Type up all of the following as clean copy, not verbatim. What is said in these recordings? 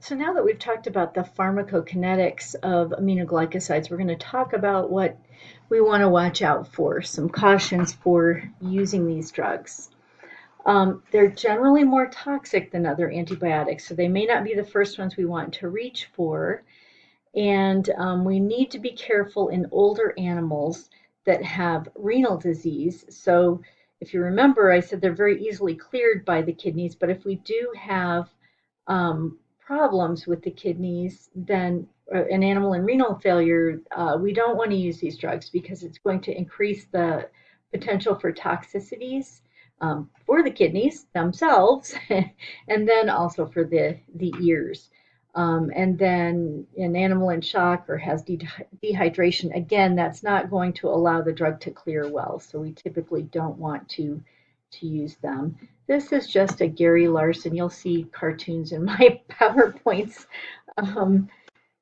So now that we've talked about the pharmacokinetics of aminoglycosides, we're going to talk about what we want to watch out for, some cautions for using these drugs. They're generally more toxic than other antibiotics, so they may not be the first ones we want to reach for. And we need to be careful in older animals that have renal disease. So if you remember, I said they're very easily cleared by the kidneys, but if we do have problems with the kidneys, then an animal in renal failure, we don't want to use these drugs because it's going to increase the potential for toxicities for the kidneys themselves, and then also for the ears. And then an animal in shock or has dehydration, again, that's not going to allow the drug to clear well. So we typically don't want to use them. This is just a Gary Larson. You'll see cartoons in my PowerPoints. Um,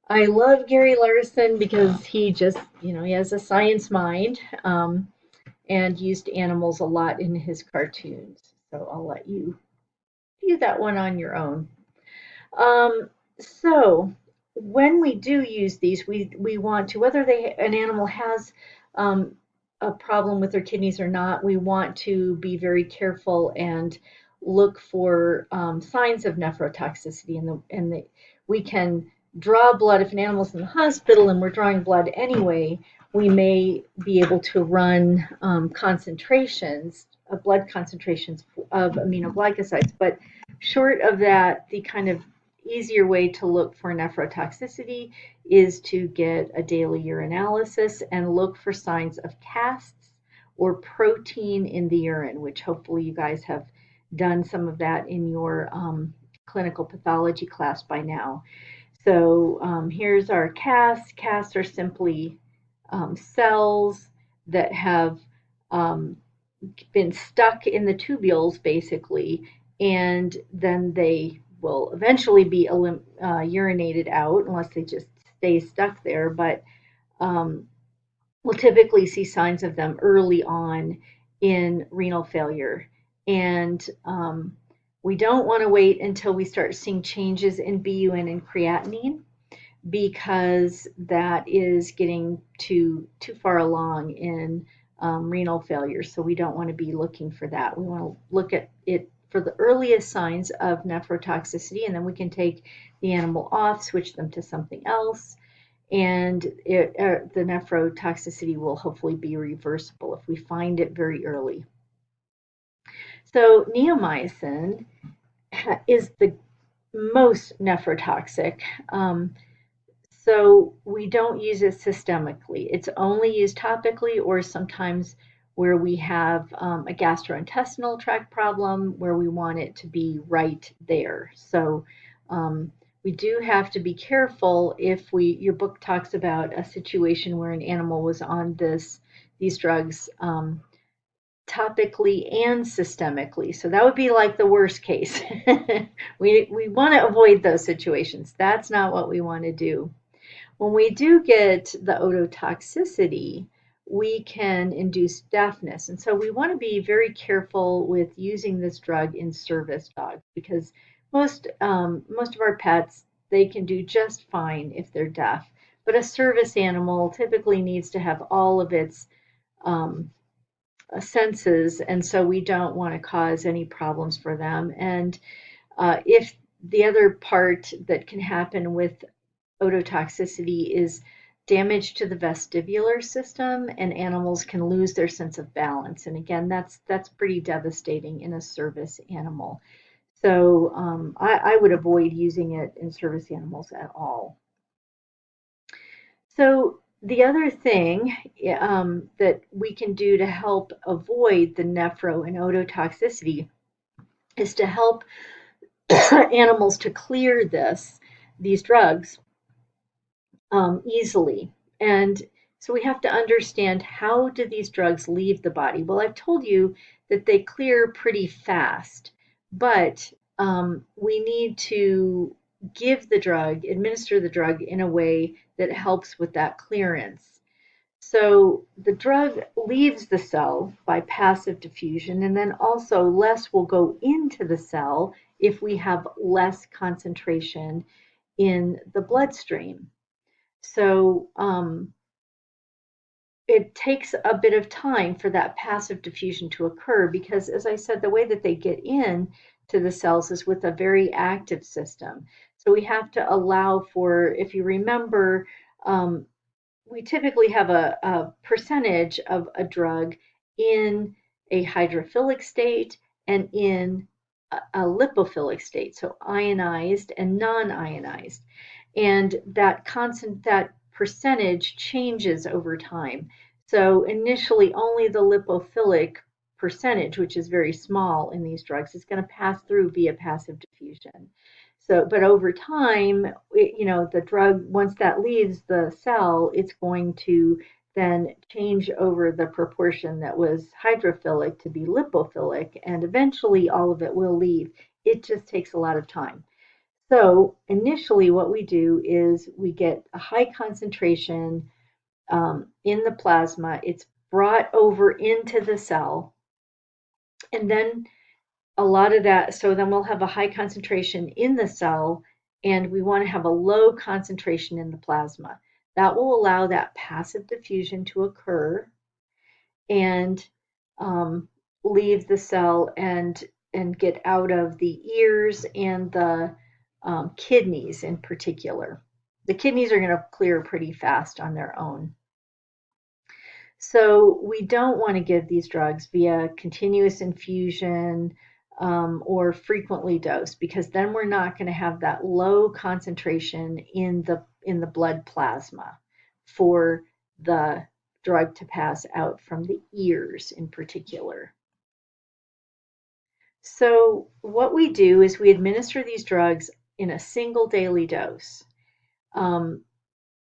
I love Gary Larson because he just, he has a science mind and used animals a lot in his cartoons. So I'll let you view that one on your own. So when we do use these, we want to, whether an animal has a problem with their kidneys or not, we want to be very careful and look for signs of nephrotoxicity. We can draw blood if an animal's in the hospital and we're drawing blood anyway. We may be able to run concentrations, blood concentrations of aminoglycosides, but short of that, the kind of easier way to look for nephrotoxicity is to get a daily urinalysis and look for signs of casts or protein in the urine, which hopefully you guys have done some of that in your clinical pathology class by now. So here's our casts. Casts are simply cells that have been stuck in the tubules, basically, and then they will eventually be urinated out unless they just stay stuck there. But we'll typically see signs of them early on in renal failure. And we don't want to wait until we start seeing changes in BUN and creatinine because that is getting too far along in renal failure. So we don't want to be looking for that. We want to look at it for the earliest signs of nephrotoxicity, and then we can take the animal off, switch them to something else, and the nephrotoxicity will hopefully be reversible if we find it very early. So neomycin is the most nephrotoxic. So we don't use it systemically. It's only used topically or sometimes where we have a gastrointestinal tract problem where we want it to be right there. So we do have to be careful if your book talks about a situation where an animal was on these drugs topically and systemically. So that would be like the worst case. We want to avoid those situations. That's not what we want to do. When we do get the ototoxicity, we can induce deafness. And so we want to be very careful with using this drug in service dogs because most of our pets, they can do just fine if they're deaf. But a service animal typically needs to have all of its senses, and so we don't want to cause any problems for them. And if the other part that can happen with ototoxicity is damage to the vestibular system, and animals can lose their sense of balance. And again, that's pretty devastating in a service animal. So I would avoid using it in service animals at all. So the other thing that we can do to help avoid the nephro and ototoxicity is to help animals to clear these drugs easily. And so we have to understand, how do these drugs leave the body? Well, I've told you that they clear pretty fast, but we need to administer the drug in a way that helps with that clearance. So the drug leaves the cell by passive diffusion, and then also less will go into the cell if we have less concentration in the bloodstream. So it takes a bit of time for that passive diffusion to occur because, as I said, the way that they get in to the cells is with a very active system. So we have to allow for, if you remember, um, we typically have a percentage of a drug in a hydrophilic state and in a lipophilic state, so ionized and non-ionized. And that percentage changes over time. So initially, only the lipophilic percentage, which is very small in these drugs, is going to pass through via passive diffusion. So, but over time, the drug, once that leaves the cell, it's going to then change over the proportion that was hydrophilic to be lipophilic, and eventually all of it will leave. It just takes a lot of time. So initially, what we do is we get a high concentration in the plasma. It's brought over into the cell, and then a lot of that, so then we'll have a high concentration in the cell, and we want to have a low concentration in the plasma. That will allow that passive diffusion to occur and um, leave the cell and get out of the ears and the kidneys in particular. The kidneys are going to clear pretty fast on their own. So we don't want to give these drugs via continuous infusion or frequently dosed because then we're not going to have that low concentration in the blood plasma for the drug to pass out from the ears in particular. So what we do is we administer these drugs in a single daily dose. Um,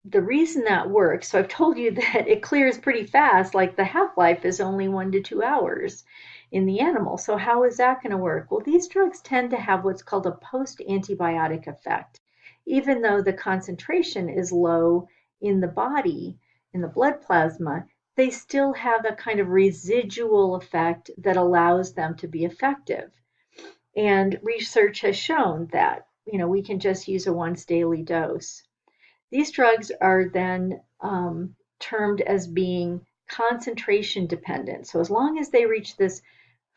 the reason that works, so I've told you that it clears pretty fast, like the half-life is only 1 to 2 hours in the animal. So how is that going to work? Well, these drugs tend to have what's called a post-antibiotic effect. Even though the concentration is low in the body, in the blood plasma, they still have a kind of residual effect that allows them to be effective. And research has shown that, we can just use a once daily dose. These drugs are then termed as being concentration dependent. So as long as they reach this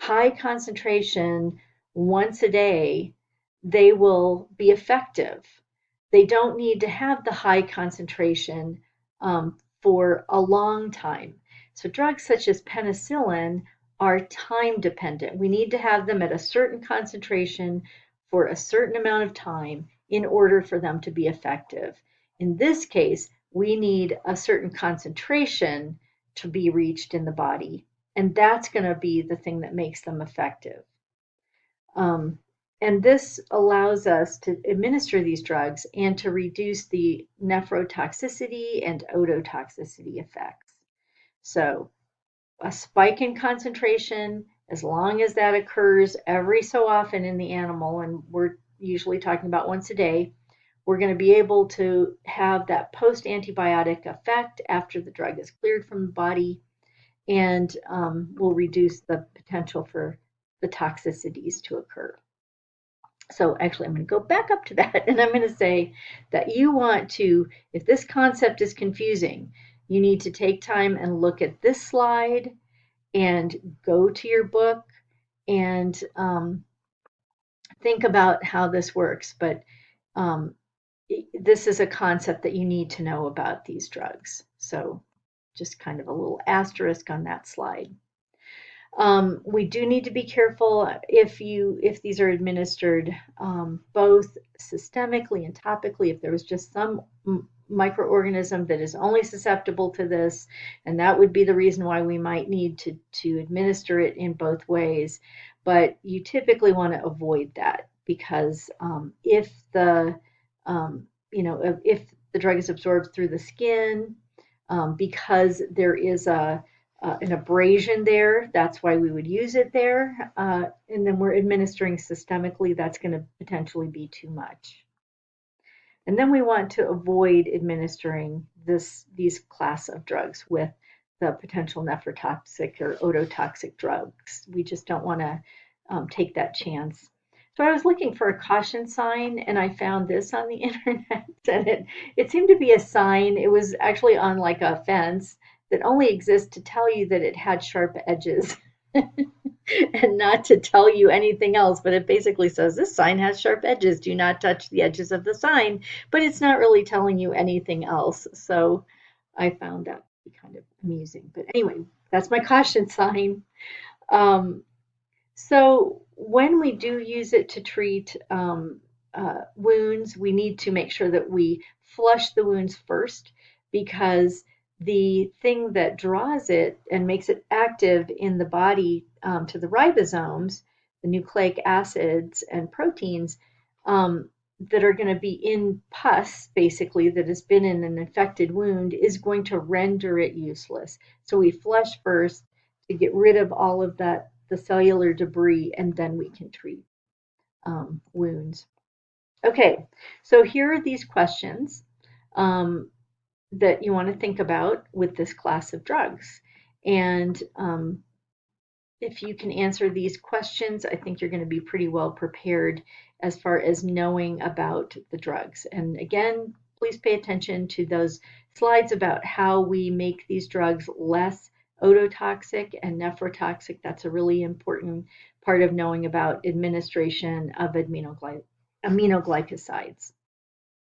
high concentration once a day, they will be effective. They don't need to have the high concentration for a long time. So drugs such as penicillin are time dependent. We need to have them at a certain concentration for a certain amount of time in order for them to be effective. In this case, we need a certain concentration to be reached in the body, and that's going to be the thing that makes them effective. Um, and this allows us to administer these drugs and to reduce the nephrotoxicity and ototoxicity effects. So, a spike in concentration, as long as that occurs every so often in the animal, and we're usually talking about once a day, we're going to be able to have that post antibiotic effect after the drug is cleared from the body and will reduce the potential for the toxicities to occur. So actually, I'm going to go back up to that and I'm going to say that you want to, if this concept is confusing, you need to take time and look at this slide and go to your book and think about how this works. But um, this is a concept that you need to know about these drugs. So just kind of a little asterisk on that slide. We do need to be careful if these are administered both systemically and topically. If there was just some microorganism that is only susceptible to this, and that would be the reason why we might need to administer it in both ways. But you typically want to avoid that because if the if the drug is absorbed through the skin, because there is an abrasion there. That's why we would use it there. And then we're administering systemically. That's going to potentially be too much. And then we want to avoid administering these class of drugs with the potential nephrotoxic or ototoxic drugs. We just don't want to take that chance. So I was looking for a caution sign and I found this on the internet and it seemed to be a sign. It was actually on like a fence that only exists to tell you that it had sharp edges and not to tell you anything else. But it basically says this sign has sharp edges. Do not touch the edges of the sign. But it's not really telling you anything else. So I found that to be kind of amusing. But anyway, that's my caution sign. Um, so when we do use it to treat wounds, we need to make sure that we flush the wounds first because the thing that draws it and makes it active in the body to the ribosomes, the nucleic acids and proteins that are going to be in pus, basically, that has been in an infected wound, is going to render it useless. So we flush first to get rid of all of that the cellular debris, and then we can treat wounds. Okay, so here are these questions um, that you want to think about with this class of drugs. And if you can answer these questions, I think you're going to be pretty well prepared as far as knowing about the drugs. And again, please pay attention to those slides about how we make these drugs less ototoxic and nephrotoxic. That's a really important part of knowing about administration of aminoglycosides.